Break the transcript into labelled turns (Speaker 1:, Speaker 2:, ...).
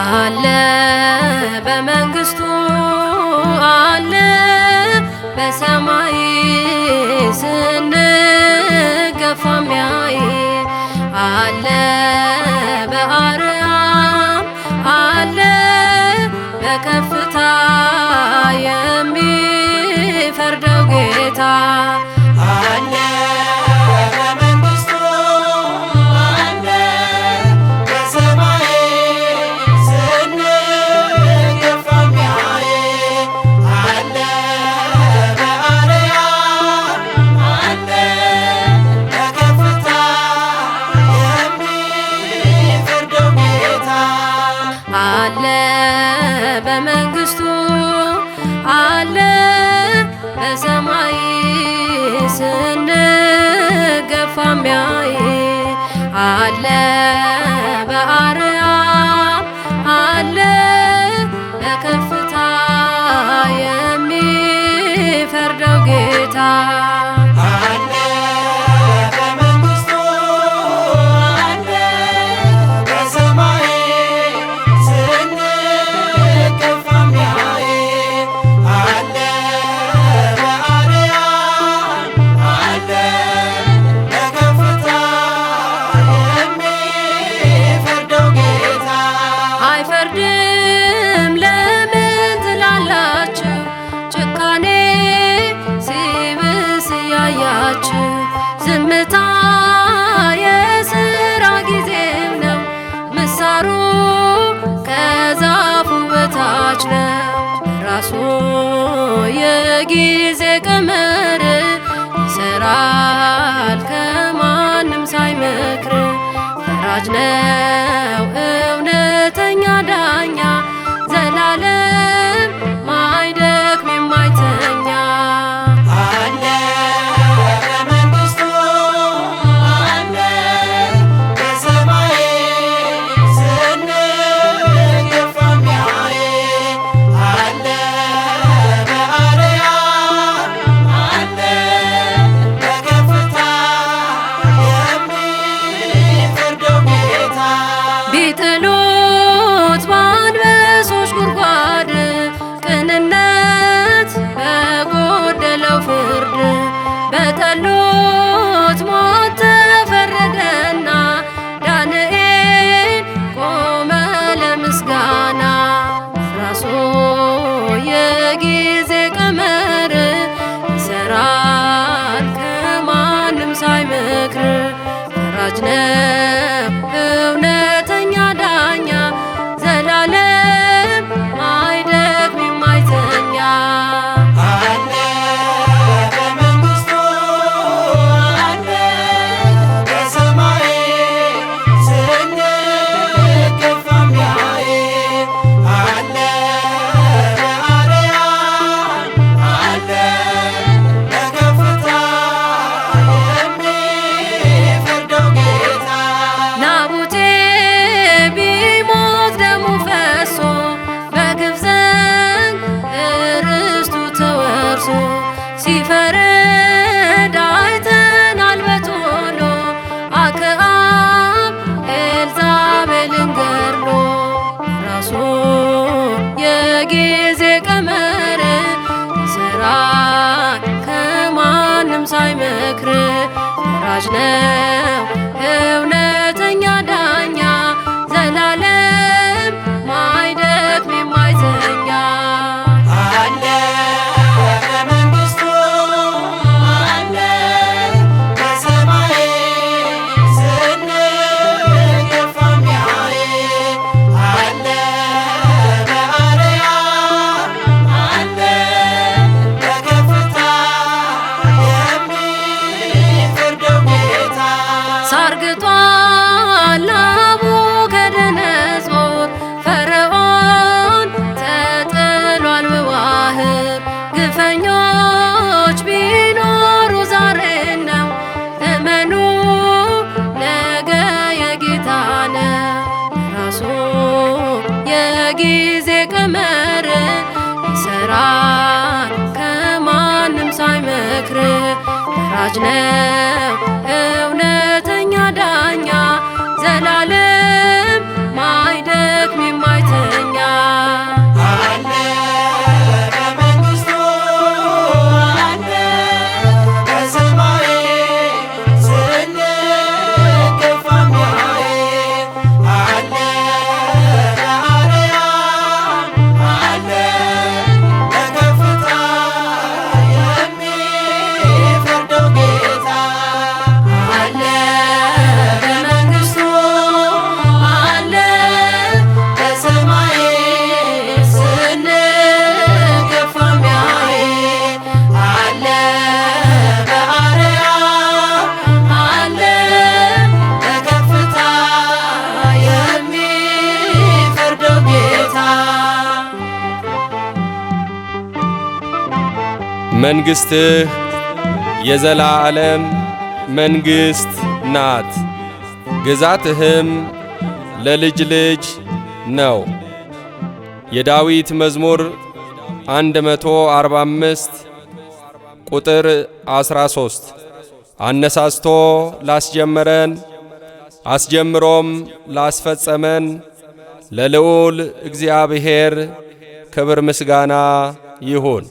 Speaker 1: አለ በመንግስቱ አለ በሰማይ ስንገፋ ሚያይ አለ በአርያም አለ በከፍታ የሚፈርደው ጌታ አለ አለ በመንግስቱ አለ በሰማይ ስንገፋ ሚያይ አለ በአርያም አለ በከፍታ የሚፈርደው ጌታ አይፈርድም ለምን ትላላችሁ? ጭካኔ ሲብስ ያያችሁ ዝምታ የሥራ ጊዜው ነው። ምሳሩ ከዛፉ በታች ነው። ራሱ የጊዜ ቀመር ይሰራል ከማንም ሳይመክር ፈራጅ ነው እውነተኛ ዳኛ ዘላለም ማይደክም የማይተኛ አለ በመንግስቱ አለ በሰማይ ስንገፋ ሚያይ አለ በአርያም አለ በከፍታ የሚፈርደው ጌታ ቢጥሉት በአንበሶች ጉድጓድ ቅንነት በጎደለው ፍርድ በጠሉት ሞት ተፈረደና ዳንኤል ቆመ ለምስጋና ራሱ የጊዜ ቀመር ይሰራል ከማንም ሳይመክር ፈራጅ ነው እውነተኛ ዳኛ ዘላለም ማይደክም የማይተኛ አለ በመንግስቱ አለ በሰማይ ስንገፋ ሚያይ አለ በአርያም አለ በከፍታ የሚፈርደው ጌታ ናቡቴ ቢሞት ደሙ ፈሶ በግፍ ዘንግ ርስቱ ተወርሶ ሲፈረድ አይተናል በቶሎ አክዓብ ኤልዛቤልን ገድሎ ራሱ የጊዜ ቀመር ይሰራል ከማንም ሳይመክር ፈራጅ ነው እውነተኛ ዳኛ ዘላለም ማይደክም የማይተኛ አለ በመንግስቱ አለ በሰማይ ስንገፋ ሚያይ አለ በአርያም አለ በከፍታ የሚፈርደው ጌታ ሳርግቷል ፈራጅ ነው እውነተኛ ዳኛ ዘላለም ማይደክም የማይተኛ አለ በመንግሥቱ አለ በሰማይ ስንገፋ የሚያይ አለ በአርያም አለ በከፍታ የሚፈርደው ጌታ አለ በመንግሥቱ አለ በሰማይ ስንገፋ የሚያይ አለ በአርያም አለ በከፍታ የሚፈርደው ጌታ
Speaker 2: መንግሥትህ የዘላለም መንግሥት ናት፣ ግዛትህም ለልጅ ልጅ ነው። የዳዊት መዝሙር 145 ቁጥር 13 አነሳስቶ ላስጀመረን አስጀምሮም ላስፈጸመን ለልዑል እግዚአብሔር ክብር ምስጋና ይሁን።